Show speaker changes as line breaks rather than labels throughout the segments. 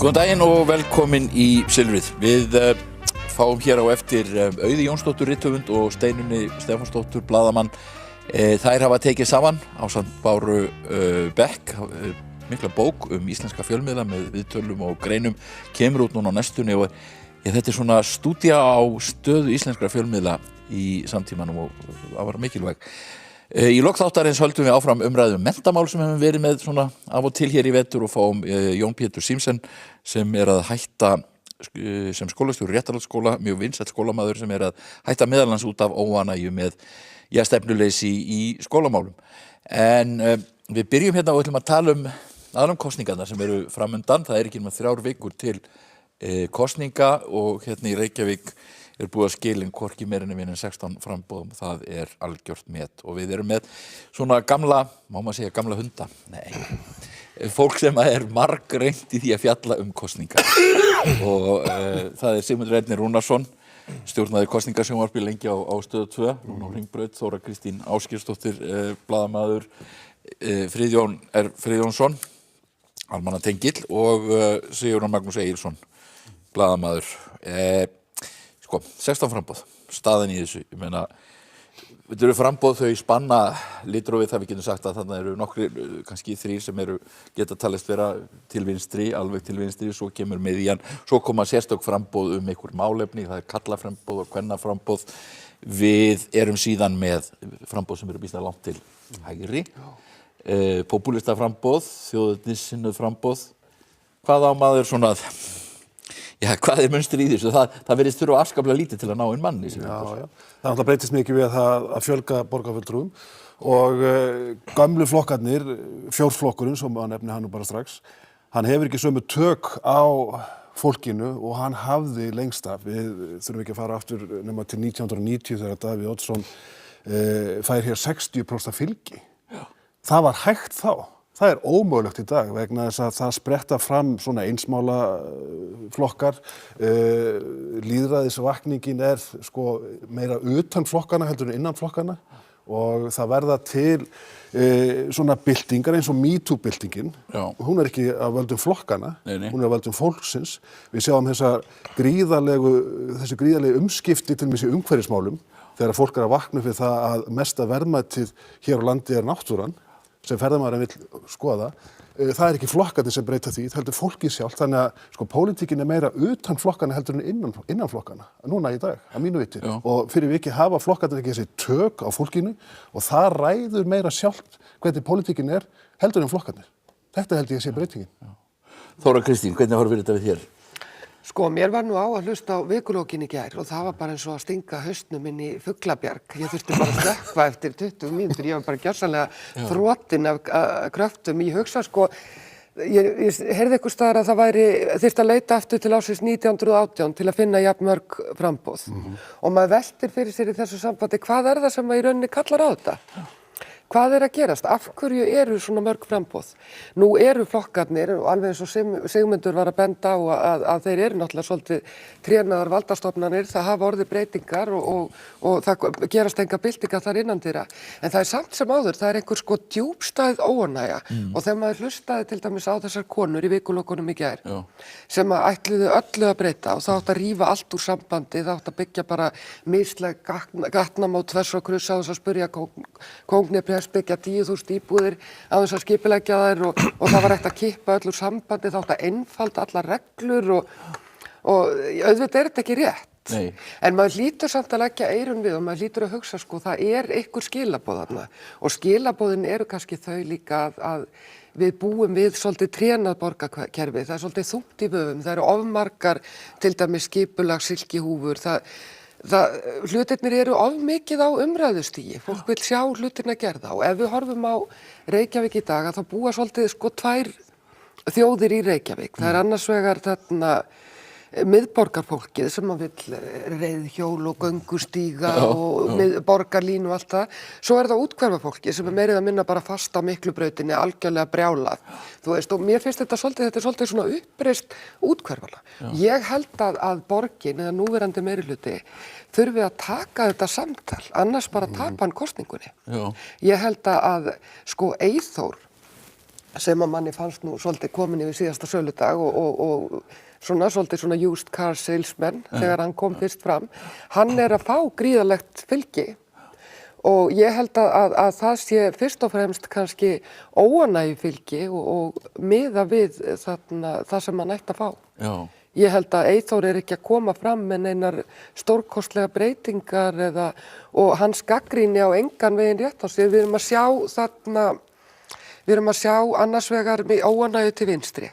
Góðan daginn og velkomin í Silfrið. Við fáum hér á eftir Auði Jónsdóttur rithöfund og Steinunni Stefánsdóttur blaðamann. Þær hafa tekið saman ásamt Báru Beck mikla bók íslenska fjölmiðla með viðtölum og greinum, kemur út núna á næstunni og þetta svona stúdía á stöðu íslenskra fjölmiðla í samtímanum og það var mikilvæg. Í lok þáttarins höldum við áfram umræðu menntamál sem hefum verið með svona af og til hér í vetur og fáum Jón Pétur Simsen sem að hætta sem skólastjóri Réttarholtsskóla, mjög vinsæll skólamaður sem að hætta meðal annars út af óánægju með stefnuleysi í skólamálum. En við byrjum hérna og ætlum að tala aðalum kosningarnar sem eru framundan. Það ekki nema 3 vikur til kosninga og hérna í Reykjavík búið að skilin hvorki meira en 16 framboðum. Það algjört met og við erum með svona gamla, má maður segja gamla hunda? Nei. Fólk sem margreynt í því að fjalla kosningar. Og það Sigmundur Ernir Rúnarsson, stjórnaði kosningasjónvarpi lengi á Stöð 2, núna á Hringbraut, Þóra Kristín Ásgeirsdóttir, blaðamaður, Friðjón Friðjónsson, almannatengill og Sigurjón Magnús Egilsson, blaðamaður. 16 framboð, staðan í þessu. Ég meina, þetta eru framboð, þau spanna litrófið, það við getum sagt að þarna eru nokkrir, kannski 3 sem geta talist vera til vinstri, alveg til vinstri, svo kemur miðjan, svo koma sérstök framboð einhver málefni, það karlaframboð og kvennaframboð. Við erum síðan með framboð sem býsna langt til hægri, popúlistaframboð, þjóðernissinnuð framboð. Hvað á maður svona hvað munstur í þessu? Það virðist þurfa afskaplega lítið til að ná inn manni.
Já. Það breytist mikið við að fjölga borgarfulltrúum og gömlu flokkarnir, fjórflokkurinn, sem maður nefni hann nú bara strax, hann hefur ekki sömu tök á fólkinu og hann hafði lengst af. Við þurfum ekki að fara aftur nema til 1990 þegar Davíð Oddsson fær hér 60% fylgi. Já. Það var hægt þá. Það ómögulegt í dag vegna þess að það spretta fram svona einsmála flokkar. Lýðræðisvakningin sko meira utan flokkana heldur en innan flokkana og það verða til svona byltingar eins og MeToo-byltingin. Hún ekki af völdum flokkana, hún af völdum fólksins. Við sjáum þessi gríðarlegu umskipti til dæmis í umhverfismálum þegar fólk að vakna fyrir það að mesta verðmætið hér á landi náttúran sem ferðamaðurinn vill skoða. Það ekki flokkarnir sem breyta því, það heldur fólkið sjálft. Þannig að sko pólitíkin meira utan flokkana heldur en innan flokkana, núna í dag, að mínu viti. Já. Og fyrir vikið hafa flokkarnir ekki þessi tök á fólkinu og það ræður meira sjálft hvernig pólitíkin heldur en flokkarnir. Þetta held ég að sé breytingin. Já. Þóra Kristín, hvernig horfir þetta við þér?
Sko, mér var nú á að hlusta á vikulókin í gær og það var bara eins og að stinga hausnum inn í fuglabjarg. Ég þurfti bara að slökkva eftir 20 mínútur. Ég var bara gjörsamlega þrotin af kröftum í hugsa. Sko, ég heyrði einhvers staðar að það þyrfti að leita aftur til ársins 1918 til að finna jafnmörg framboð. Og maður veltir fyrir sér í þessu sambandi, hvað það sem í rauninni kallar á þetta? Hvað að gerast? Af hverju eru svona mörg framboð? Nú eru flokkarnir, og alveg eins og Sigmundur var að benda á að þeir eru náttúrulega svolítið trénaðar valdastofnanir, það hafa orðið breytingar og það gerast enga byltingar þar innan þeirra. En það samt sem áður, það einhver sko djúpstæð óánægja og þegar maður hlustaði til dæmis á þessar konur í vikulokunum í gær, sem að ætluðu öllu að breyta og það átt að rífa allt úr sambandi, það átt að byggja bara mislæg gatnamót þvers og kruss á þess að spyrja kóngni byggja 10.000 íbúðir á þess að skipuleggja þær og það var hægt að kippa öllur sambandi, þá átt að einfalda allar reglur og auðvitað þetta ekki rétt. Nei. En maður hlýtur samt að leggja eyrun við og maður hlýtur að hugsa sko, það einhver skilaboð þarna og skilaboðin eru kannski þau líka að við búum við svolítið trénað borgarkerfi, það svolítið þungt í vöfum, það eru ofmargar til dæmis skipulag, silkihúfur, hlutirnir eru of mikið á umræðustigi, fólk vil sjá hlutirna gerða og ef við horfum á Reykjavík í dag þá búa svolítið sko 2 þjóðir í Reykjavík. Það annars vegar þarna miðborgarfólkið sem að vill reiðhjól og göngustíga og borgarlínu og allt það. Svo það úthverfafólkið sem meira eða minna bara fast á Miklubrautinni, algjörlega brjálað. Þú veist, og mér finnst þetta er svolítið svona uppreist úthverfala. Ég held að borgin eða núverandi meirihluti þurfi að taka þetta samtal, annars bara tapa hann kosningunni. Ég held að sko Eyþór sem að manni fannst nú svolítið komin yfir síðasta söludag og svolítið svona used car salesman þegar hann kom fyrst fram. Hann að fá gríðarlegt fylgi og ég held að það sé fyrst og fremst kannski óánægju fylgi og miða við það sem hann ætti að fá.
Já.
Ég held að Eyþór ekki að koma fram með neinar stórkostlega breytingar og hans gagnrýni á engan veginn rétt á sig. Við erum að sjá annars vegar óánægju til vinstri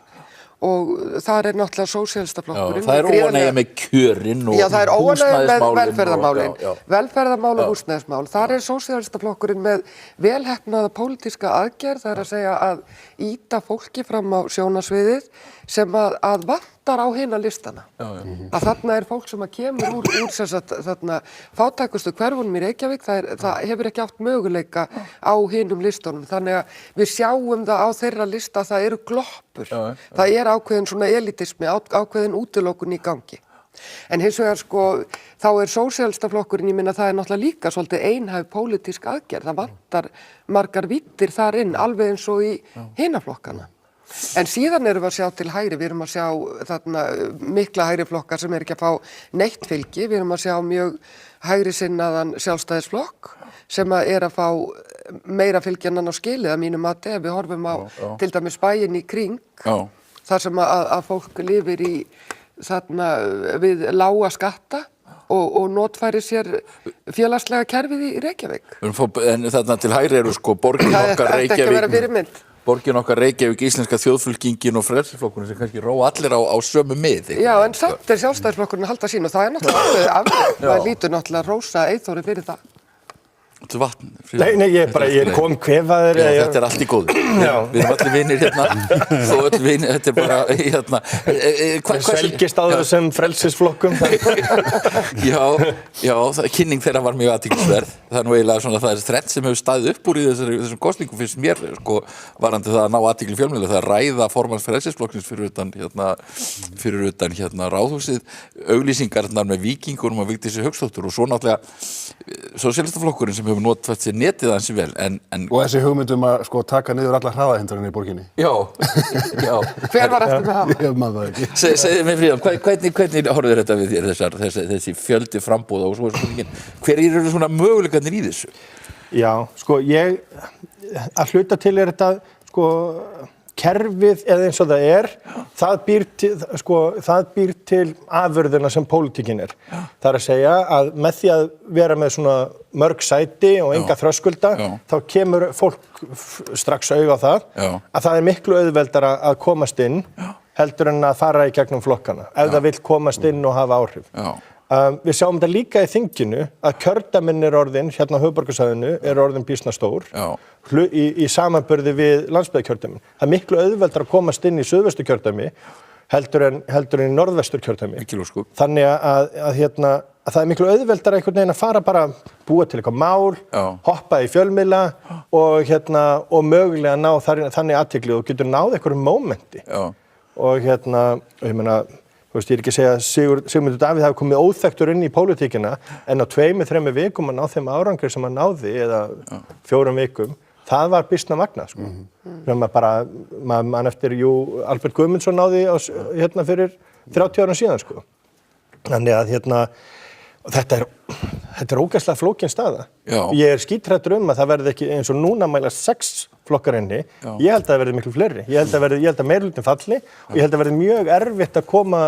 og þar náttúrulega sósíalistaflokkurinn.
Já, það óánægja með kjörin og húsnæðismálin.
Já, það óánægja með velferðarmálin. Velferðarmál og húsnæðismál. Þar sósíalistaflokkurinn með velheppnaða pólitíska aðgerð, það að segja að ýta fólki fram á sjónasviðið sem að vantar á hina listana. Að þarna fólk sem að kemur úr þarna fátækustu hverfunum í Reykjavík, það hefur ekki átt möguleika á hinum listunum. Þannig að við sjáum það á þeirra lista að það eru gloppur. Það ákveðin svona elitismi, ákveðin útilokun í gangi. En hins vegar þá sósíalistaflokkurinn, ég minna það náttúrulega líka svolítið einhæf pólitísk aðgerð. Það vantar margar víddir þar inn, alveg eins og í hina flokkana. En síðan erum við að sjá til hægri, við erum að sjá þarna mikla hægri flokkar sem ekki að fá neitt fylgi, við erum að sjá mjög hægri sinnaðan sjálfstæðisflokk sem að fá meira fylgi en hann á skilið að mínu mati ef við horfum á til dæmis bæinn í kring, þar sem að fólk lifir í þarna við lága skatta og notfæri sér félagslega kerfið í Reykjavík.
En þarna til hægri eru borgin okkar Reykjavík.
Það ekki að vera fyrirmynd.
Borgin okkar Reykjavík, Íslenska þjóðfylkingin og frelsisflokkurinn sem kannski róa allir á sömu mið.
Já, en samt sjálfstæðisflokkurinn að halda sín og það náttúrulega afveg. Það lítur náttúrulega rósa Eyþóri fyrir það.
Þetta vatn.
Nei, ég kom kvefaður.
Þetta allt í góðu. Við erum allir vinir hérna. Þó öll vinir, þetta bara hérna.
Svelgist á þessum frelsisflokkum.
Já, kynning þeirra var mjög athyglisverð. Það eiginlega svona, það þrennt sem hefur staðið upp úr í þessum kosningum finnst mér, varandi það að ná athygli fjölmiðla, það ræða formanns frelsisflokksins fyrir utan Ráðhúsið, auglýsingarnar með Víkingunum og Vigdísi Hauksdóttur og svo náttúrulega sósíalistaflokkurinn sem hefur notfært sér netið ansi vel
og þessi hugmyndum að taka niður alla hraðahindranir í borginni.
Já.
Hver var eftir með það?
Ég man það ekki.
Segðu mér Fríða, hvernig horfir þetta við þér þessi fjöldi frambúða og svo spurningin, hverjir eru svona möguleikarnir í þessu?
Já, ég að hluta til þetta kerfið eða eins og það býr til afurðina sem pólitíkin Það að segja að með því að vera með svona mörg sæti og enga þröskulda, þá kemur fólk strax auga á það að það miklu auðveldara að komast inn heldur en að fara í gegnum flokkana, ef það vill komast inn og hafa áhrif. Við sjáum þetta líka í þinginu að kjördæmin orðin, hérna á höfuðborgarsvæðinu orðin býsna stór í samanburði við landsbyggðarkjördæmin. Það miklu auðveldar að komast inn í suðvesturkjördæmi heldur en í norðvesturkjördæmi. Þannig að það miklu auðveldar einhvern veginn að fara bara búa til eitthvað mál, hoppa í fjölmiðla og mögulega ná þannig athygli og getur náð einhverjum mómenti. Og ég meina, ég er ekki að segja að Sigmundur Davíð hafi komið óþekktur inn í pólitíkina en á 2-3 vikum að ná þeim árangri sem hann náði eða 4 vikum, það var býsna magnað mann eftir Albert Guðmundsson náði fyrir 30 árum síðan Þannig að þetta er ógeðslega flókin staða. Ég skíthræddur að það verði ekki eins og núna mælast 6 flokkar inni. Ég held að það verði miklu fleiri. Ég held að meirihlutin falli og ég held að verði mjög erfitt að koma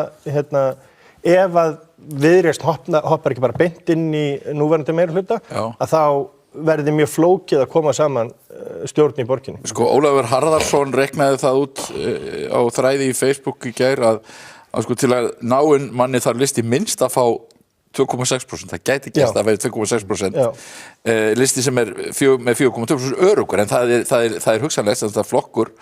ef að Viðreisn hoppar ekki bara beint inn í núverandi meirihluta að þá verði mjög flókið að koma saman stjórn í borginni.
Ólafur Harðarsson reknaði það út á þræði í Facebook í gær að til að náinn manni þar listi minnst að fá 2,6%, það gæti gerst að vera 2,6%. Listi sem með 4,2% örugur, en það er hugsanlegt að flokkur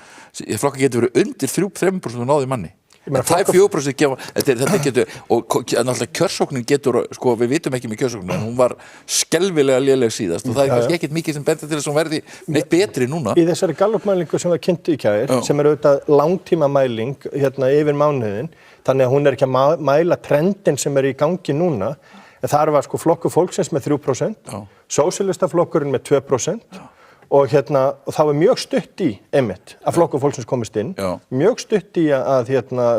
getur verið undir 3% og náði manni. Það 4% gefa, þetta getur, og náttúrulega kjörsóknin getur, við vitum ekki með kjörsóknin, en hún var skelfilega léleg síðast og það kannski ekkert mikið sem bendir til þess að hún verði neitt betri núna.
Í þessari Gallup-mælingu sem var kynnt í gær, sem auðvitað langtímamæling yfir mánuðinn, þannig að hún ekki að mæla trendin sem í gangi núna, en þar var flokkur fólksins með 3%, sósíalistaflokkurinn með 2%, og það var mjög stutt í einmitt að Flokkur fólksins komist inn, mjög stutt í að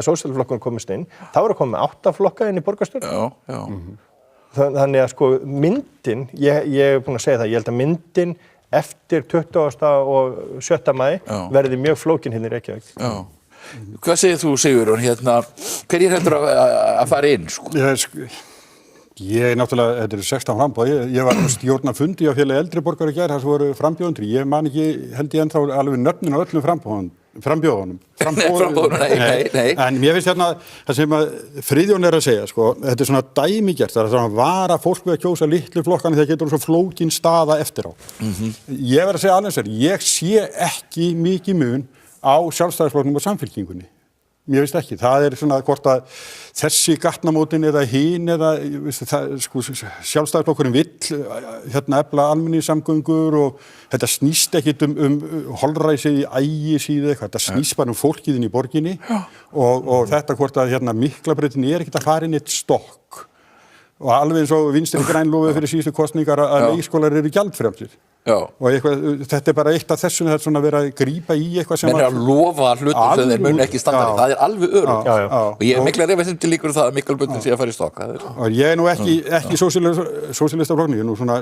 Sósíalistaflokkurinn komist inn, þá var að koma með 8 flokka inn í borgarstjórn. Þannig að sko myndin, ég er búinn að segja það, ég held að myndin eftir 20. og 7. maí verði mjög flókin hérna í Reykjavík.
Hvað segir þú, Sigurjón, hverjir heldur að fara inn, sko?
Ég náttúrulega, þetta 16 framboð, ég var stjórna fundi á félagi eldri borgara í gær, þar sem voru frambjóðendur, ég man ekki, held ég ennþá alveg nöfnin á öllum frambjóðunum.
Nei.
En mér finnst það sem að Friðjón að segja, sko, þetta svona dæmigert, það svona að vara fólk við að kjósa litlu flokkana þegar getur svo flókin staða eftir á. Ég verð að segja alveg sér, ég sé ekki mikið mun á Sjálfstæðisflokknum og Samfylkingunni. Mér finnst ekki. Það svona hvort að þessi gatnamótin eða hin eða sko, Sjálfstæðisflokkurinn vill efla almenningssamgöngur og þetta snýst ekkit holræsið í ægisíðu eitthvað. Þetta snýst bara fólkið inn í borginni og þetta hvort að Miklabrautin ekkit að fara inn eitt stokk. Og alveg eins og Vinstri græn lofuðu fyrir síðustu kosningar að leikskólar eru gjaldfrjálsir. Og þetta bara eitt af þessu, það svona verið að grípa í eitthvað sem
menn að lofa hlutum sem þeir muni ekki standa við, það alveg öruggt. Og ég mikla reyfast til líkur það að Miklabrautin sé að fara í stokk.
Og ég nú ekki sósíalistaflokkur, ég nú svona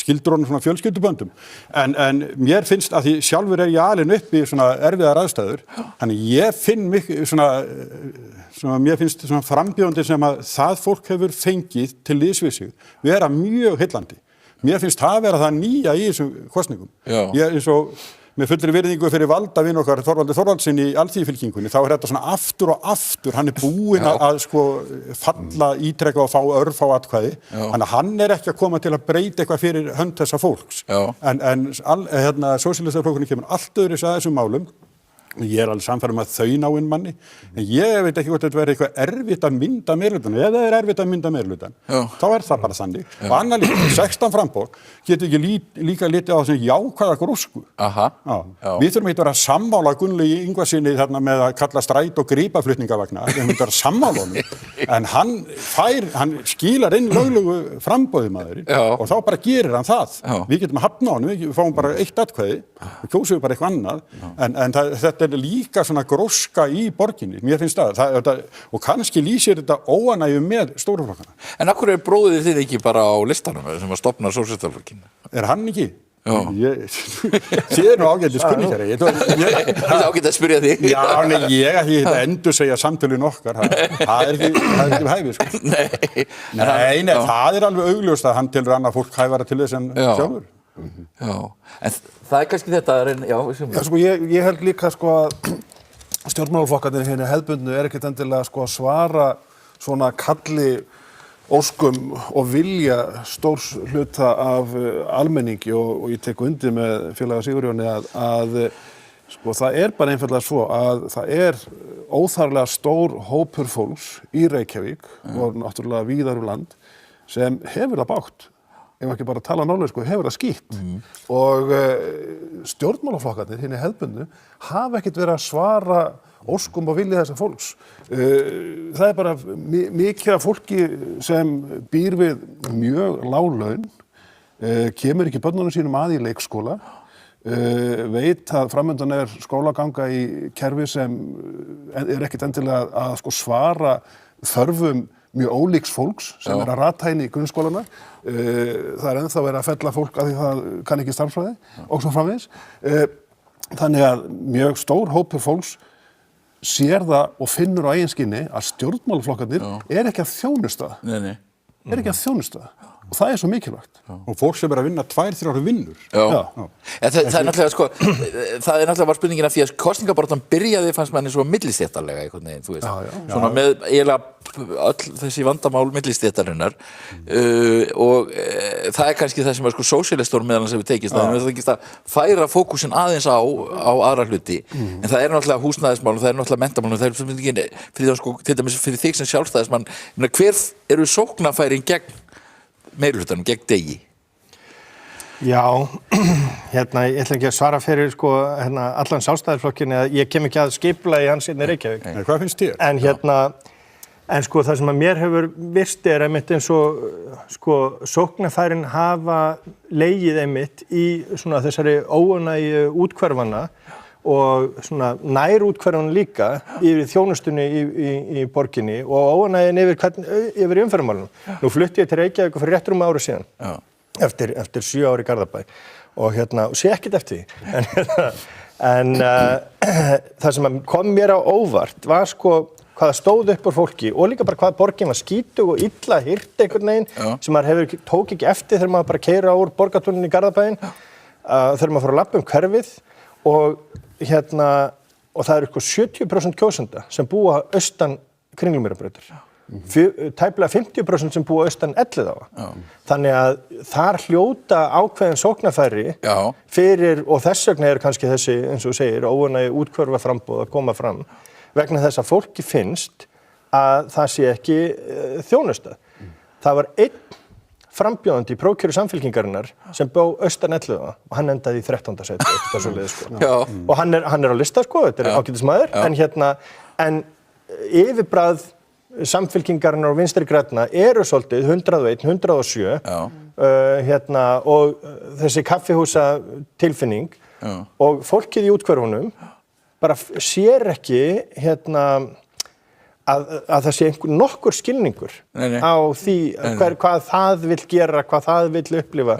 skildur honum svona fjölskylduböndum. En mér finnst að því sjálfur ég alin upp í svona erfiðar aðstæður, þannig ég finn mér finnst svona frambjóðandi sem að það fólk hefur fengið til liðs sig vera mjög heillandi. Mér finnst það vera það nýja í þessum kosningum. Ég eins og með fullri virðingu fyrir valdavinn okkar Þorvaldi Þorvaldsson í Alþýðufylkingunni, þá þetta svona aftur og aftur, hann búinn að sko falla ítrekka og fá örfá atkvæði, þannig að hann ekki að koma til að breyta eitthvað fyrir hönd þessa fólks. En Sósíalistaflokkurinn kemur allt öðru að þessum málum. Ég alveg samfærum að þau ná inn manni, en ég veit ekki hvort þetta verður eitthvað erfitt að mynda meirihlutann. Ef það erfitt að mynda meirihlutann, þá það bara þannig. Og annar líka, 16 framboð, getur ekki líka litið á þessum jákvæða grósku. Við þurfum ekki að vera sammála Gunnlaugi Ingvarssyni þarna með að kalla stræt og grípaflutningavagna, við þurfum að vera sammála honum. En hann skilar inn löglegu framboði maðurinn og þá bara gerir hann það. Við getum að hafna honum, við fáum bara eitt atkvæði, við kjósum bara eitthvað annað, en þetta líka svona gróska í borginni, mér finnst það og kannski lýsir þetta óánægju með stóru flokkana.
En af hverju bróðir þið ekki bara á listanum sem að stofna Sósíalistaflokkinn?
Hann ekki? Þið nú ágætis kunningari.
Það ágætt að spyrja þig.
Ég ekki endursegja samtölin okkar, það ekki við hæfi, sko. Nei, það alveg augljóst að hann telur annað fólk hæfara til þess en sjálfur.
En það kannski þetta
sko, ég held líka sko að stjórnmálaflokkarnir hérna hefðbundnu ekkert endilega sko að svara svona kalli óskum og vilja stórs hluta af almenningi og ég tek undir með félaga Sigurjóni að sko það bara einfaldlega svo að það óþarflega stór hópur fólks í Reykjavík og náttúrulega víðar land sem hefur það bágt. Ef ekki bara tala nálega, sko, hefur það skýtt. Og stjórnmálaflokkarnir, hinni hefðbundnu, hafa ekkert verið að svara óskum og vilja þessa fólks. Það bara mikið af fólki sem býr við mjög lág laun, kemur ekki börnunum sínum að í leikskóla, veit að framundan skólaganga í kerfi sem ekkert endilega að sko svara þörfum mjög ólíks fólks sem að rata inn í grunnskólana. Það ennþá verið að fella fólk að því það kann ekki starffræði og svo framvegis. Þannig að mjög stór hópur fólks sér það og finnur á eigin skinni að stjórnmálaflokkarnir ekki að þjónusta. Ekki að þjónusta. Og það svo mikilvægt.
Og fólk sem að vinna 2-3 vinnur.
Það náttúrulega sko, það náttúrulega var spurningin af því að kosningabaráttan byrjaði fannst manni svo millistéttarlega einhvern veginn, þú veist. Svona með eiginlega öll þessi vandamál millistéttarinnar og það kannski það sem sko sósíalistar meðal sem við tekist, það tekist að færa fókusinn aðeins á aðra hluti. En það náttúrulega húsnæðismál og það náttúrulega menntamál og það spurningin fyrir sko, til dæmis fyrir þig sem sjálfstæðismann, hver eru sóknarfærin gegn meirihlutanum, gegn degi?
Já, ég ætla ekki að svara fyrir sko, allan Sjálfstæðisflokkinn, ég kem ekki að skipulagi hans í Reykjavík.
Hvað finnst þér?
En En sko það sem að mér hefur virst einmitt eins og sko sóknarfærin hafa legið einmitt í svona þessari óánægju úthverfanna og svona nær úthverfanna líka yfir þjónustunni í borginni og óánægjan yfir umferðarmálunum. Nú flutti ég til Reykjavík fyrir rétt rúmu ári síðan. Já. Eftir 7 ár í Garðabæ og sé ekkert eftir því. En það sem kom mér á óvart var sko hvaða stóð upp úr fólki og líka bara hvaða borgin var skítug og illa hirt einhvern veginn sem maður tók ekki eftir þegar maður bara keyra úr borgartúninu í Garðabæinn þegar maður fór að labba hverfið og það eru 70% kjósenda sem búa austan Kringlumýrarbrautar. Tæplega 50% sem búa austan Elliðaáa. Þannig að þar hljóta ákveðin sóknarfæri fyrir og þess vegna kannski þessi, eins og þú segir, óánægju úthverfa framboð að koma fram vegna þess að fólki finnst að það sé ekki þjónusta. Það var einn frambjóðandi í prófkjöri Samfylkingarinnar sem bjó austan Elliðaáa og hann endaði í 13. sæti eitthvað svoleiðis sko. Og hann er á lista sko, þetta er ágætismaður, en yfirbragð Samfylkingarinnar og Vinstri grænna eru svolítið 101, 107 og þessi kaffihúsa tilfinning og fólkið í úthverfunum bara sér ekki að það sé nokkur skilningur á því hvað það vill gera, hvað það vill upplifa.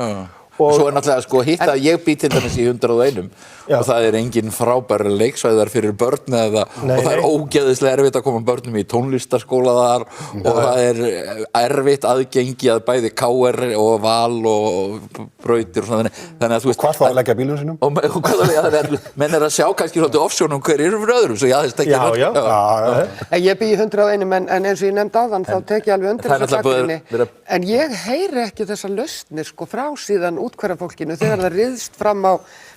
Svo náttúrulega sko hitt að ég bý til dæmis í 101 og það engin frábæra leiksvæðar fyrir börn og það ógeðislega erfitt að koma börnum í tónlistarskóla þar og það erfitt aðgengi að bæði KR og Val og brautir og svona þannig að þú veist
hvað þá að leggja bílunum sínum
og hvað það menn að sjá kannski svolítið offsjónum hver fyrir öðrum svo ég aðeins tekja
ég bý í 101 en eins og ég nefndi áðan þá tek ég alveg undir þessa gagnrýni en ég heyri ekki þessar lausnir sko frá síðan úthverfafólkinu þegar það ryðst fram á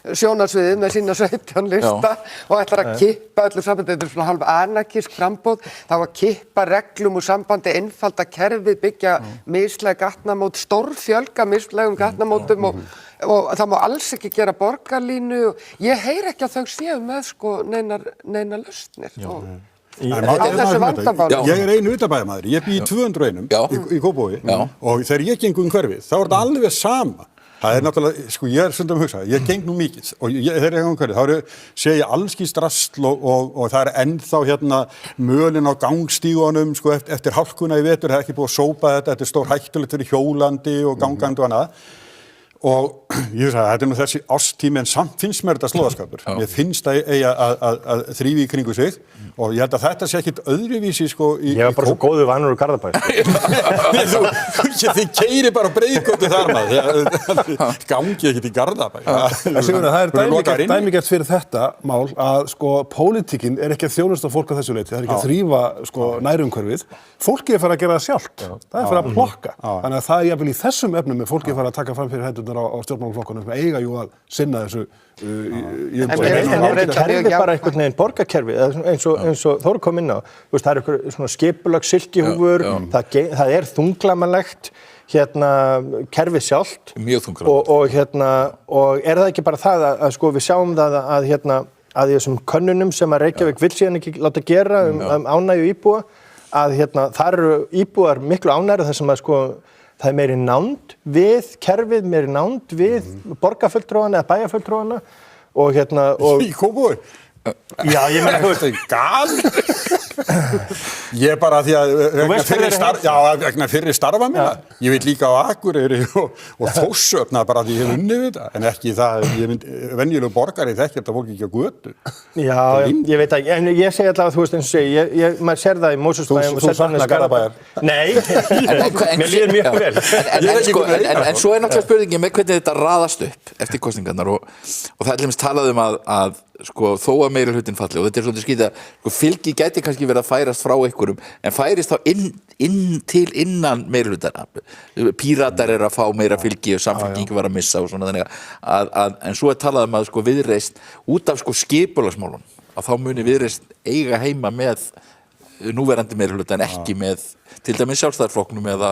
sjónarsviðið með sína 17 lista og ætlar að kippa öllu sambandi, þetta svona hálf anarkísk framboð, þá að kippa reglum úr sambandi, einfalda kerfið, byggja mislæg gatnamót, stórfjölga mislægum gatnamótum og það má alls ekki gera borgarlínu og ég heyri ekki að þau séu með sko neina lausnir.
Ég einu utanbæjarmaður, ég bý í 201 í Kópavogi og þegar ég geng hverfið, þá þetta alveg sama. Það náttúrulega, sko ég stundum að hugsa, ég geng nú mikið og þegar ég hverfið, þá sé ég allskins drasl og það ennþá mölin á gangstígunum sko eftir hálkuna í vetur, það ekki búið að sópa þetta er stór hættulegt fyrir hjólandi og gangandi og annað. Og ég sagði, þetta nú þessi ástími en samt finnst mér þetta slóðaskapur. Mér finnst að eiga að þrífa í kringu sig og ég held að þetta sé ekkit öðruvísi sko
Ég var bara svo góðu vanur úr Garðabæ.
Þið keyri bara breiðgötu þar maður. Gangi ekkit í Garðabæ.
Það dæmigert fyrir þetta mál að sko pólitíkin ekki að þjónusta fólk á þessu leyti. Það ekki að þrífa sko nærumhverfið. Fólkið að gera það sjálft. Það að plokka. Þannig að það jafnvel í þessum efnum fólkið að taka fram fyrir hendurnar á stjórnmálaflokkunum sem eiga jú að sinna þessu
En kerfi bara einhvern veginn borgarkerfi eins og Þór kom inn á það er einhver svona skipulags silkihúfur það er þunglamalegt kerfið sjálft
mjög þunglamalegt
og er það ekki bara það að sko við sjáum það að í þessum könnunum sem að Reykjavík vill síðan ekki láta gera ánægju íbúa að þar eru íbúar miklu ánægri þar sem að sko það meiri nánd við kerfið, meiri nánd við borgarfulltrúana eða bæjarfulltrúana og
Í Kópavogi?
Já, ég meina þú veist
Ég bara því að vegna fyrri starfa minna. Ég veit líka á Akureyri og Þórshöfn bara því ég hef unnið við þetta en ekki það, venjulegur borgari þekkir þetta fólk ekki á götu.
Já, ég veit ekki, en ég segi alltaf að þú veist eins og segi, maður sér það í Mosfellsbæjum
Þú saknar Garðabæjar?
Nei, mér líður mjög vel.
En svo náttúrulega spurningin með hvernig þetta raðast upp eftir kosningarnar og það til dæmis talað um að sko þó að meirihlutinn falli og þetta svolítið skýta sko fylgi gæti kannski verið að færast frá einhverjum en færist þá inn innan meirihlutana Píratar að fá meira fylgi og Samfylking var að missa og svona þannig að en svo talað um að sko Viðreisn út af sko skipulagsmálum að þá muni Viðreisn eiga heima með núverandi meirihluta en ekki með til dæmis Sjálfstæðisflokknum eða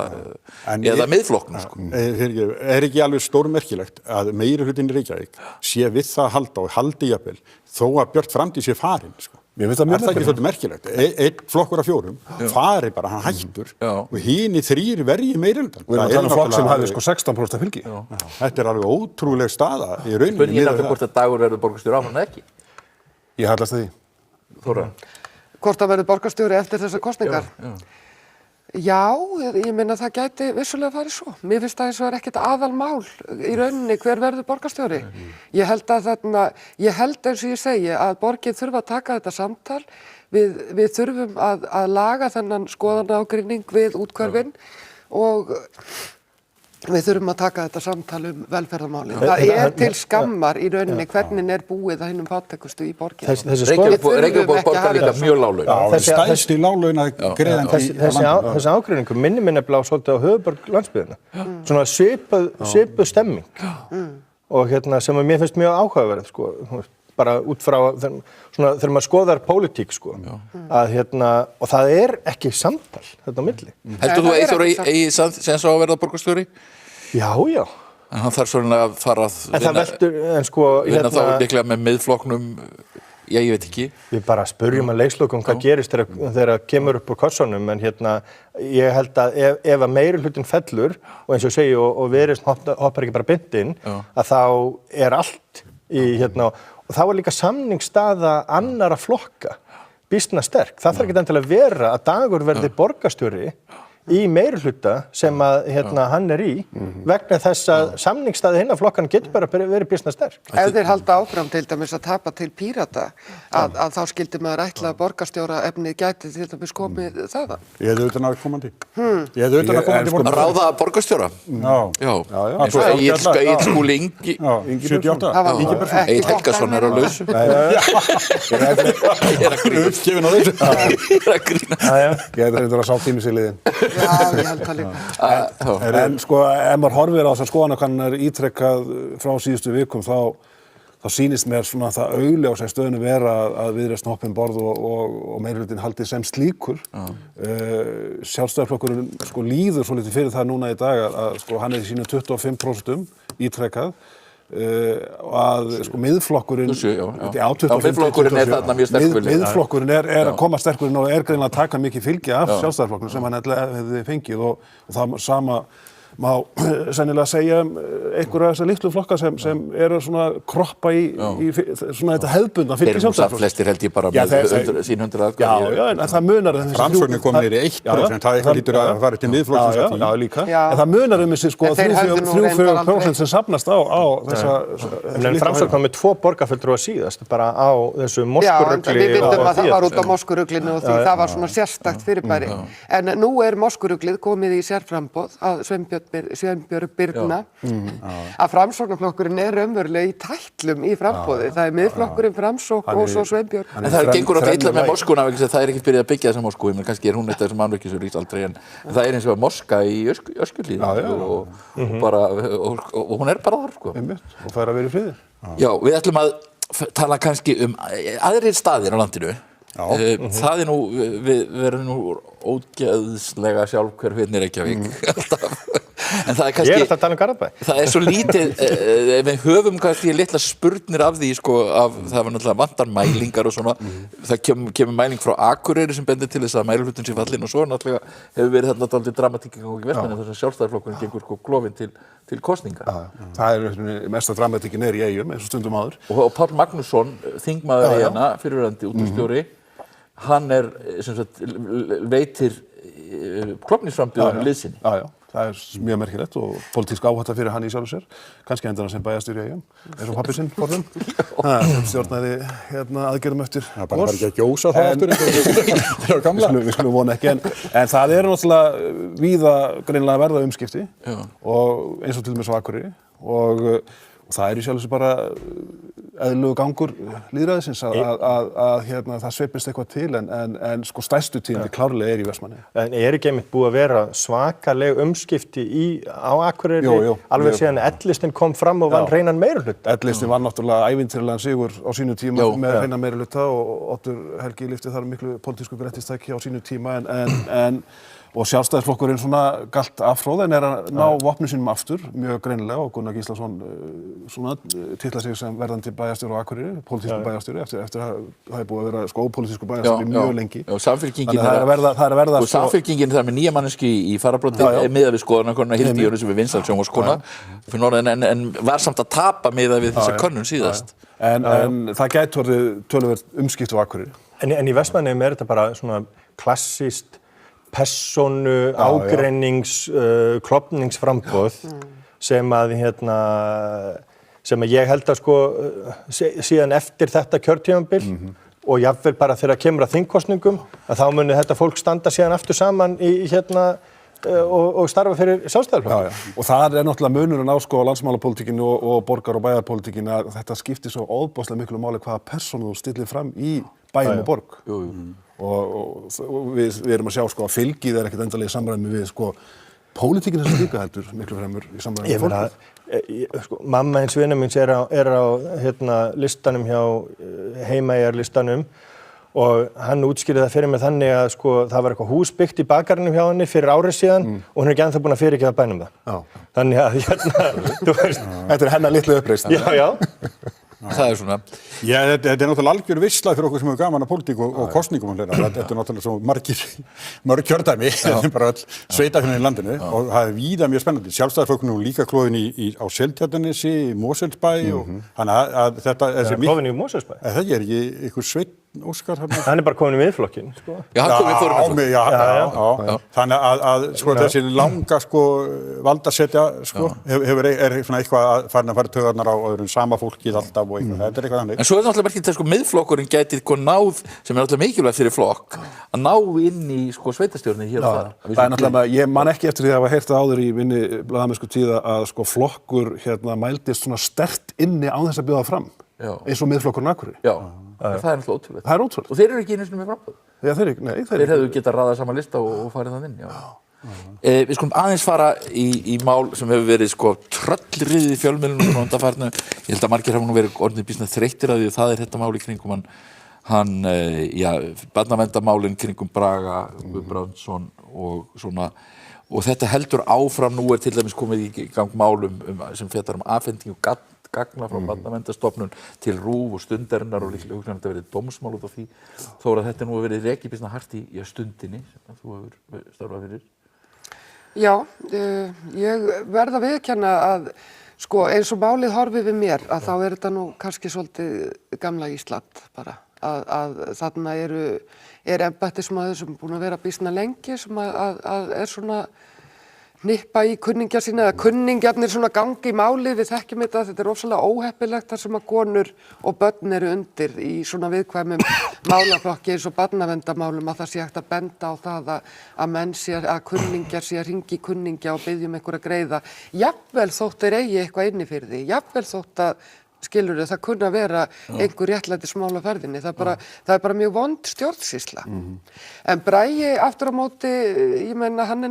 Miðflokknum sko.
Ekki alveg stórmerkilegt að meirihlutinn í Reykjavík sé við það að halda og haldi jafnvel þó að Björt framtíð sé farin sko.
Mér finnst það mjög
ekki svolítið merkilegt? Einn flokkur af 4 fari bara, hann hættur og hinir 3 verji meirihlutann.
Við erum að tala flokk sem hafi sko 16% fylgi.
Þetta alveg ótrúleg staða í rauninni.
Spurningin er hvort að Dagur verður borgarstjóri áfram eða ekki.
Ég hallast því.
Þóra.
Hvort það verður borgarstjóri eftir þessar kosningar? Já, ég meina það gæti vissulega farið svo. Mér finnst það eins og ekkert aðalmál í rauninni hver verður borgarstjóri. Ég held eins og ég segi að borgin þurfa að taka þetta samtal. Við þurfum að laga þennan skoðanaágreining við úthverfin og við þurfum að taka þetta samtal velferðarmálin. Það til skammar í rauninni hvernig búið að hinum fátækustu í borginni.
Reykjavík borgar líka mjög láglauna.
Stærsti láglauna greiðandi.
Þessi ágreiningur minnir mig nefnilega á svolítið á höfuðborg landsbyggðina. Svona svipuð stemming. Og sem að mér finnst mjög áhugaverð, sko. Bara út frá þegar maður skoðar pólitík, sko. Og það ekki samtal þetta á milli.
Heldur þú Eyþór eigi sens á að verða borgarstjóri?
Já.
En hann þarf svona að fara að vinna þá líklega með miðflokknum, ég veit ekki.
Við bara spurjum að leikslokum hvað gerist þegar kemur upp úr kossunum, en ég held að ef að meirihlutin fellur, og eins og segi, og Viðreisn hoppar ekki bara beint inn, að þá allt í og þá líka samningsstaða annara flokka býsna sterk. Það þarf ekki endilega vera að Dagur verði borgarstjóri í meirihluta sem að hann í vegna þess að samningsstaði hinna flokkan getur bara verið býsna sterk.
Ef þeir halda áfram til dæmis að tapa til Pírata að þá skildi maður ætla að borgarstjóra efnið gæti til dæmis komið þaðan.
Ég hefði utan að komandi. Að
ráða borgarstjóra? Já. Eins og Egill Skúli Ingi.
78.
Egill Helgason á lausu.
Ég uppgefin á lausu.
Ég að grína.
Ég reyndar að sá tími sig liðin.
Já, ég held það líka.
En sko, ef maður horfir á þessar skoðanakannanir ítrekkað frá síðustu vikum, þá sýnist mér svona það augljós sem stöðunni vera að Viðreisn hoppi um borð og meirihlutin haldi sem slíkur. Sjálfstæðisflokkurinn sko líður svolítið fyrir það núna í dag að sko hann í sínum 25% ítrekkað. Að sko miðflokkurinn
miðflokkurinn þarna mjög sterkur
miðflokkurinn að koma sterkur inn og greinilega að taka mikið fylgi af Sjálfstæðisflokknum sem hann hefði fengið og það sama má sennilega segja einhverja þessar litlu flokka sem eru svona kroppa í svona þetta hefðbundna fylgi Sjálfstæðisflokks.
Flestir held ég bara með sín 100 atkvæði.
Já, en það munar
Framsóknin kom niður í 1%, það eitthvað lítur að fara til miðflokksins.
Já, líka. En það munar þessi sko 3-4% sem safnast á þessa.
En Framsókn kom með 2 borgarfulltrúa síðast bara á þessu moskurugli.
Já, við vitum að það var út á moskuruglinu og því það var svona sérstakt fyrirbæri. En nú moskuruglið komið í sérframboð að Sveinbjörn Birna að Framsóknarflokkurinn raunverulega í tætlum í framboði. Það miðflokkurinn Framsókn og svo Sveinbjörn.
En það gengur átt illa með Moskuna vegna þess að það ekki byrjað að byggja þessa Moskvu, menn kannski hún eitt af þessum mannvirkjum sem rís aldrei, en það eins og Moska í Öskjuhlíð og hún bara þar, sko.
Og fær að vera í friði.
Já, við ætlum að tala kannski aðrir staðir á landinu. Það nú, við verðum ógeðslega sjálfhverf hérna í Reykjavík alltaf. En það kannski
Ég alltaf að tala Garðabæ.
Það svo lítið, við höfum kannski litla spurnir af því, sko, það var náttúrulega vantar mælingar og svona. Það kemur mæling frá Akureyri sem bendir til þess að meirihlutinn sé fallinn og svo náttúrulega hefur verið þarna dálítið dramatík í Vestmannaeyjum þar sem Sjálfstæðisflokkurinn gengur sko klofinn til kosninga.
Það mesta dramatíkin í Eyjum eins og stundum áður.
Og Páll Magnússon, þingmaður Eyjanna, fyrrverandi útvarpsstjóri, hann sem sagt veitir klofningsframbjóðum liðsinni.
Já. Það mjög merkilegt og pólitísk áhætta fyrir hann í sjálfu sér. Kannski endur hann sem bæjarstjóri í Eyjum, eins og pabbi sinn forðum. Stjórnaði aðgerðum eftir
gos. Það bara ekki að gjósa það aftur.
Við skulum vona ekki, en það náttúrulega víða greinilega verða umskipti og eins og til dæmis á Akureyri og það í sjálfu sér bara eðlilegur gangur lýðræðisins að það sveiflist eitthvað til en sko stærstu tíðindi klárlega í Vestmannaeyjum.
En ekki einmitt búið að vera svakaleg umskipti á Akureyri alveg síðan Ellistinn kom fram og vann hreinan meirihluta.
Ellistinn vann náttúrulega ævintýralegan sigur á sínu tíma með hreinan meirihluta og Oddur Helgi lyfti þar miklu pólitísku grettistæki á sínu tíma en og Sjálfstæðisflokkurinn svona galt afhróð en að ná vopnum sínum aftur, mjög greinilega og Gunnar Gíslason svona titla sig sem verðandi bæjarstjóri á Akureyri, pólitískur bæjarstjóri eftir að það búið að vera ópólitískur bæjarstjóri mjög lengi.
Já, Samfylkingin
það er að verða
og Samfylkingin það með nýja manneski í fararbroddi miðað við skoðanakonuna Hildi Jönu sem er vinsæl sjónvarpskona en var samt að tapa miðað við þessa könnun síðast.
En það gæti orðið töluvert umskipti á Akureyri.
En í Vestmannaeyjum þetta bara svona klassískt persónu, ágreinings, klofningsframboð sem að ég held að sko síðan eftir þetta kjörtímabil og jafnvel bara þegar kemur að þingkosningum að þá muni þetta fólk standa síðan aftur saman í og starfa fyrir Sjálfstæðisflokkinn.
Og það náttúrulega munurinn á sko landsmálapólitíkinni og borgar- og bæjarpólitíkinni að þetta skiptir svo ofboðslega miklu máli hvaða persónu þú stillir fram í bæjum og borg. Og við erum að sjá sko að fylgið ekkert endalega í samræmi við sko pólitíkin sem líka heldur miklu fremur í samræmi við fólk.
Sko, mamma eins vinur míns er á listanum hjá Heimaeyjarlistanum og hann útskýrði það fyrir mig þannig að sko það var eitthvað hús byggt í bakgarðinum hjá henni fyrir árið síðan og hún er ekki ennþá búin að fyrirgefa bænum það. Já. Þannig að þú veist.
Þetta hennar litlu uppreisn.
Já.
Það er svona.
Já, þetta er náttúrulega algjör vissla fyrir okkur sem hefur gaman að pólitík og kosningum og hlera. Þetta er náttúrulega svo mörg kjördæmi, bara all sveitafélögin í landinu og það er víða mjög spennandi. Sjálfstæðisflokkurinn er líka klofinn á Seltjarnarnesi, í Mosfellsbæ og þannig að þetta
klofinn í Mosfellsbæ?
Það er ekki einhver Sveinn Óskar
hann er bara komin í Miðflokkinn sko.
Já,
já. Þannig að sko þessi langa sko valdasetja sko er svona eitthvað að fara taugarnar á öðrum sama fólkið alltaf og eitthvað. Þetta er eitthvað þannig.
En svo er náttúrulega merkilegt að sko Miðflokkurinn gæti náð sem er náttúrulega mikilvægt fyrir flokk að ná inn í sko sveitastjórnir hér og þar.
Það er náttúrulega, ég man ekki eftir því að hafa heyrt áður í minni blaðamennsku tíð að sko flokkur mældist svona sterkt inni án þess að bjóða fram eins og Miðflokkurinn Akureyri.
Já. Það er náttúrulega ótrúlegt.
Það er ótrúlegt.
Og þeir eru ekki einu sinni með framboð.
Já, þeir
hefðu getað raðað saman lista og farið þann inn, Við skulum aðeins fara í mál sem hefur verið sko tröllriðið í fjölmiðlunum frá undanfarnu. Ég held að margir hafa nú verið orðnir býsna þreyttir að því það er þetta mál í kringum barnaverndarmálin kringum Braga Guðbrandsson og svona. Og þetta heldur áfram, nú er til dæmis komið í gang málum sem fjallar afhendingu gagna frá Barnaverndarstofnun til RÚV og Stundarinnar og líklega hugsanlega þetta verið dómsmál út af því þó að þetta nú verið rekið býsna hart í Stundinni sem þú hefur starfað fyrir.
Já, ég verð að viðurkenna að sko eins og málið horfið við mér að þá er þetta nú kannski svolítið gamla Ísland bara að þarna er embættismaður sem er búin að vera býsna lengi sem að er svona hnippa í kunningja sína eða kunningjarnir svona gangi í máli við þekkjum þetta er ofsalega óheppilegt þar sem að konur og börn eru undir í svona viðkvæmum málaflokki eins og barnaverndarmálum að það sé hægt að benda á það að menn sé að kunningjar sé að hringi kunningja og biðja einhver að greiða jafnvel þótt þeir eigi eitthvað inni fyrir því jafnvel þótt að skilur það kunna vera einhver réttlætismál á ferðinni það er bara mjög vond stjórnsýsla en Bragi aftur á móti ég meina hann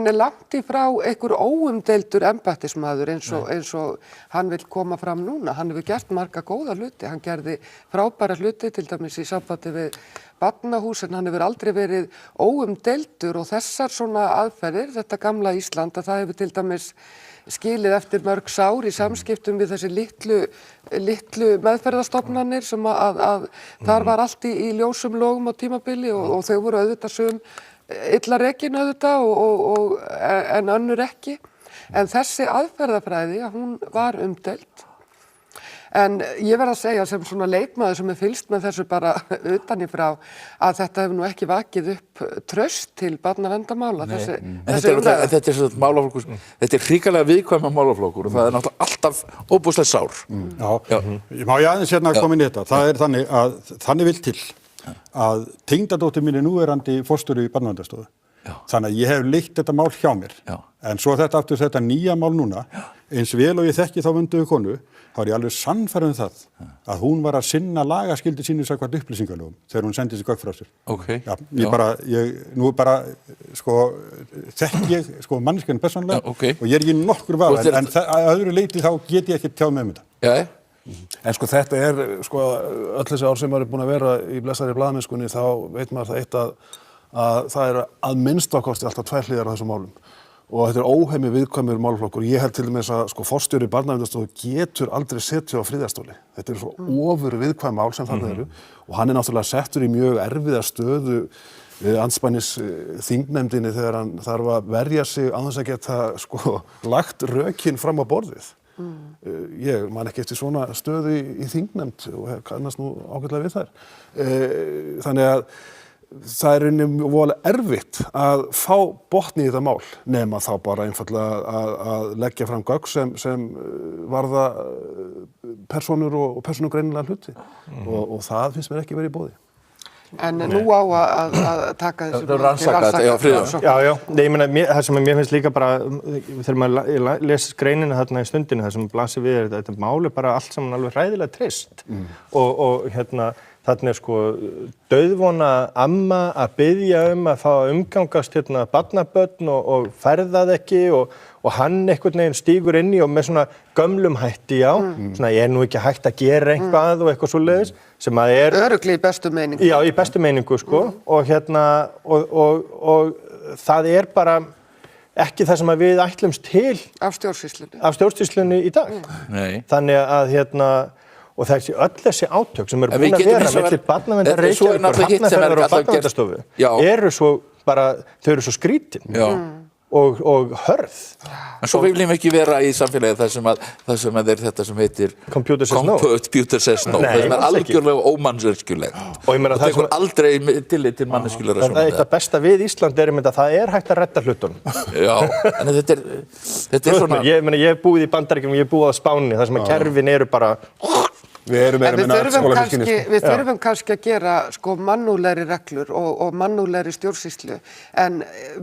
er langt í frá einhver óumdeildur embættismaður eins og hann vil koma fram núna. Hann hefur gert marga góða hluti. Hann gerði frábæra hluti til dæmis í sambandi við barnahús en hann hefur aldrei verið óumdeildur og þessar svona aðferðir, þetta gamla Ísland að það hefur til dæmis skilið eftir mörg sár í samskiptum við þessi litlu meðferðarstofnanir sem að þar var allt í ljósum logum á tímabili og þau voru auðvitað sum illa rekin auðvitað en önnur ekki. En þessi aðferðafræði, hún var umdeild. En ég verð að segja sem svona leikmaður sem fylgst með þessu bara utan í frá að þetta hefur nú ekki vakið upp traust til barnaverndarmála.
Þetta er svona málaflokkur, þetta er hrikalega viðkvæma málaflokkur og það er náttúrulega alltaf óbúslega sár.
Má ég aðeins hérna koma inn í þetta. Það er þannig að þannig vil til að tengdadóttir mín er núverandi forstjóri í Barnaverndarstofu. Þannig að ég hef leitt þetta mál hjá mér. En svo þetta nýja mál núna, eins vel og ég þekki þá vönduðu konu, þá er ég alveg sannfærður það að hún var að sinna lagaskyldu sínu samkvæmt upplýsingalögum þegar hún sendi þessi gögn frá sér. Nú þekki ég manneskjana persónulega og ég er ekki nokkur vafa en að öðru leyti þá get ég ekki tjáð með þetta.
En sko þetta öll þessi ár sem maður er búin að vera í blessaðri blaðamennskunni þá veit maður það eitt að það eru að minnstakosti alltaf 2 hliðar á þessum málum og þetta óhemju viðkvæmur málaflokkur. Ég held til dæmis að forstjóri Barnaverndarstofu getur aldrei setið á friðarstóli. Þetta eru svo ofur viðkvæm mál sem þarna eru og hann náttúrulega settur í mjög erfiða stöðu andspænis þingnefndinni þegar hann þarf að verja sig án þess að geta lagt rökin fram á borðið. Ég man ekki eftir svona stöðu í þingnefnd og kannast nú ágætlega við þær. Þannig að það er einnig voðalega erfitt að fá botn í þetta mál nema þá bara einfaldlega að leggja fram gögn sem varða persónur og persónugreinilega hluti og það finnst mér ekki verið í boði.
En nú á að taka þessu
rannsaka,
Já, ég meina, það sem mér finnst líka bara, þegar maður les greinina þarna í stundinu, það sem blasir við þetta mál bara allt saman alveg hræðilega trist og þarna dauðvona amma að biðja að fá að umgangast barnabörn og fær það ekki og hann einhvern veginn stígur inn í og með svona gömlum hætti, svona ég nú ekki hægt að gera eitthvað og eitthvað svoleiðis sem að
örugglega í bestu meiningu.
Já, í bestu meiningu, og og það bara ekki það sem að við ætlumst til
af stjórnsýslunni
í dag.
Nei.
Þannig að og þessi átök sem eru búin að vera milli Barnaverndar Reykjavíkur, Hafnarfjarðar og Barnaverndarstofu eru svo bara, þau eru svo skrítin og hörð.
En svo viljum ekki vera í samfélagi þar sem er þetta sem heitir
Computer says no.
Computer says no. Það sem er algjörlega ómanneskjulegt og tekur aldrei tillit til manneskjulegra
svona. Það er það besta við Ísland að það er hægt að redda hlutunum.
Já, en þetta er svona...
Ég hef búið í Bandaríkjunum, ég hef búið á Spáni, þar sem að kerfin eru bara...
Við
þurfum kannski að gera mannúðlegri reglur og mannúðlegri stjórnsýslu en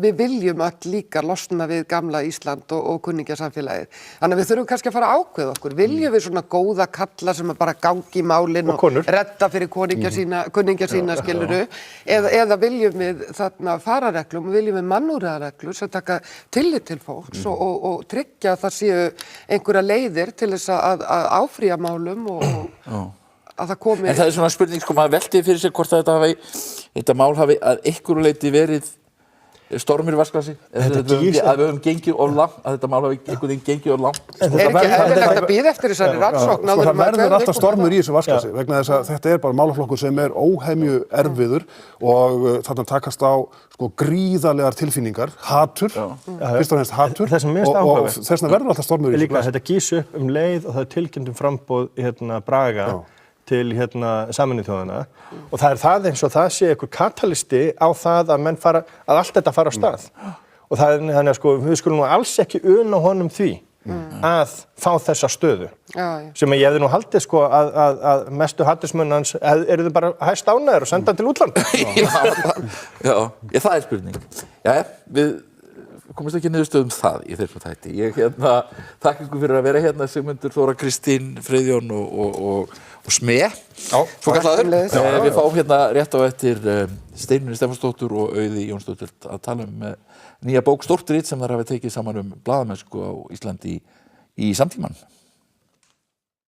við viljum öll líka losna við gamla Ísland og kunningjasamfélagið. Þannig að við þurfum kannski að fara að ákveða okkur. Viljum við svona góða kalla sem að bara gangi í málin og redda fyrir kunningja sína skiluru eða viljum við þarna farareglum og viljum við mannúðlegar sem taka tillit til fólks og tryggja að það séu einhverja leiðir til þess að áfrýja málum og að það komi...
En það er svona spurning, maður velti fyrir sig hvort að þetta mál hafi að einhverju leyti verið stormur í vatnsglasi, að við höfum gengið of langt, að þetta mál hafi einhvern veginn gengið of langt.
Er ekki eðlilegt að bíða eftir þessari rannsókn?
Það verður alltaf stormur í þessu vatnsglasi vegna þess að þetta er bara málaflokkur sem er óhemju erfiður og þarna takast á gríðarlegar tilfinningar, hatur, fyrst og fremst hatur og þess vegna verður alltaf stormur í þessu glasi.
Þetta gýs upp leið og það er tilkynnt framboð Braga til Sameinuðu þjóðanna og það er það eins og það sé einhver katalisti á það að menn að allt þetta fara á stað og þannig að við skulum nú alls ekki una honum því að fá þessa stöðu sem ég hefði nú haldið að mestu hattismunn hans eru þau bara hæst ánægðir og senda hann til útlanda.
Já, það er spurning. Já, við komumst ekki niðurstöðum það í þessum þætti. Ég þakka ykkur fyrir að vera hérna, Sigmundur, Þóra Kristín, Friðjón og Sme, svo kallaður. Við fáum hérna rétt á eftir Steinunni Stefánsdóttur og Auði Jónsdóttur að tala nýja bók Stórt rit sem þær hafa tekið saman blaðamennsku á Íslandi í samtímann.